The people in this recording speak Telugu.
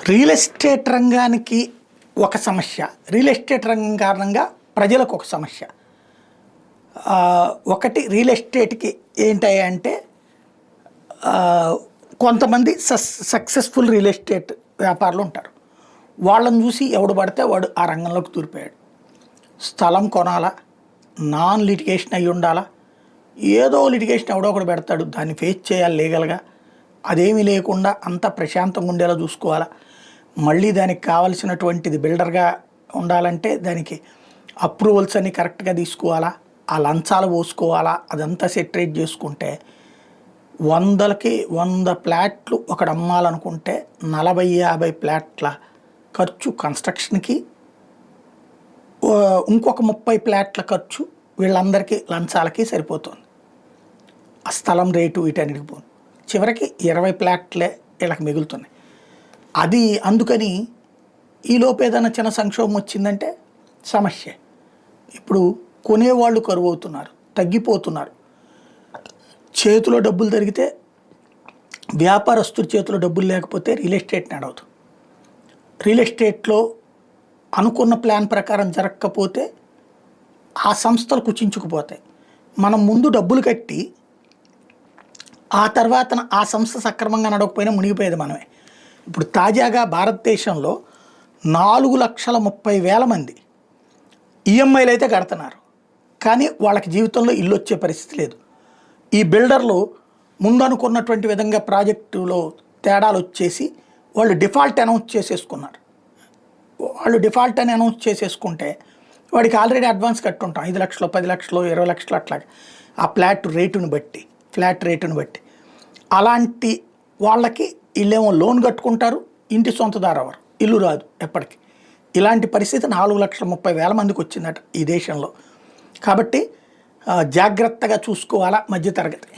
రియల్ ఎస్టేట్ రంగానికి ఒక సమస్య, రియల్ ఎస్టేట్ రంగం కారణంగా ప్రజలకు ఒక సమస్య. ఒకటి రియల్ ఎస్టేట్కి ఏంటంటే కొంతమంది సక్సెస్ఫుల్ రియల్ ఎస్టేట్ వ్యాపారులు ఉంటారు. వాళ్ళని చూసి ఎవడు పడితే వాడు ఆ రంగంలోకి దూరిపోయాడు. స్థలం కొనాలా, నాన్ లిటిగేషన్ అయ్యి ఉండాలా, ఏదో లిటిగేషన్ ఎవడో ఒకడు పెడతాడు, దాన్ని ఫేస్ చేయాలి లీగల్గా. అదేమీ లేకుండా అంత ప్రశాంతంగా ఉండేలా చూసుకోవాలా. మళ్ళీ దానికి కావాల్సినటువంటిది బిల్డర్గా ఉండాలంటే దానికి అప్రూవల్స్ అన్నీ కరెక్ట్గా తీసుకోవాలా, ఆ లంచాలు పోసుకోవాలా. అదంతా సెటరేట్ చేసుకుంటే 100కి 100 ఫ్లాట్లు ఒకడు అమ్మాలనుకుంటే 40-50 ఫ్లాట్ల ఖర్చు కన్స్ట్రక్షన్కి, ఇంకొక 30 ఫ్లాట్ల ఖర్చు వీళ్ళందరికీ లంచాలకి సరిపోతుంది. ఆ స్థలం రేటు వీటన్నిటికి పోను, చివరికి 20 ఫ్లాట్లే వీళ్ళకి మిగులుతున్నాయి. అది అందుకని ఈలోపు ఏదైనా చిన్న సంక్షోభం వచ్చిందంటే సమస్య. ఇప్పుడు కొనేవాళ్ళు కరువు అవుతున్నారు, తగ్గిపోతున్నారు. చేతిలో డబ్బులు తరిగితే, వ్యాపారస్తుల చేతిలో డబ్బులు లేకపోతే రియల్ ఎస్టేట్ నడవదు. రియల్ ఎస్టేట్లో అనుకున్న ప్లాన్ ప్రకారం జరగకపోతే ఆ సంస్థలు కుచించుకుపోతాయి. మనం ముందు డబ్బులు కట్టి ఆ తర్వాత ఆ సంస్థ సక్రమంగా నడవకపోయినా మునిగిపోయేది మనమే. ఇప్పుడు తాజాగా భారతదేశంలో 4,30,000 మంది ఈఎంఐలు అయితే కడుతున్నారు, కానీ వాళ్ళకి జీవితంలో ఇల్లు వచ్చే పరిస్థితి లేదు. ఈ బిల్డర్లు ముందు అనుకున్నటువంటి విధంగా ప్రాజెక్టులో తేడాలు వచ్చేసి వాళ్ళు డిఫాల్ట్ అనౌన్స్ చేసేసుకున్నారు. వాళ్ళు డిఫాల్ట్ అని అనౌన్స్ చేసేసుకుంటే వాడికి ఆల్రెడీ అడ్వాన్స్ కట్టుంటాం, 5 లక్షలు, 10 లక్షలు, 20 లక్షలు అట్లాగా, ఆ ఫ్లాట్ రేటును బట్టి. అలాంటి వాళ్ళకి వీళ్ళేమో లోన్ కట్టుకుంటారు, ఇంటి సొంతదారు ఎవరు, ఇల్లు రాదు ఎప్పటికీ. ఇలాంటి పరిస్థితి 4,30,000 మందికి వచ్చిందట ఈ దేశంలో. కాబట్టి జాగ్రత్తగా చూసుకోవాలా మధ్యతరగతి.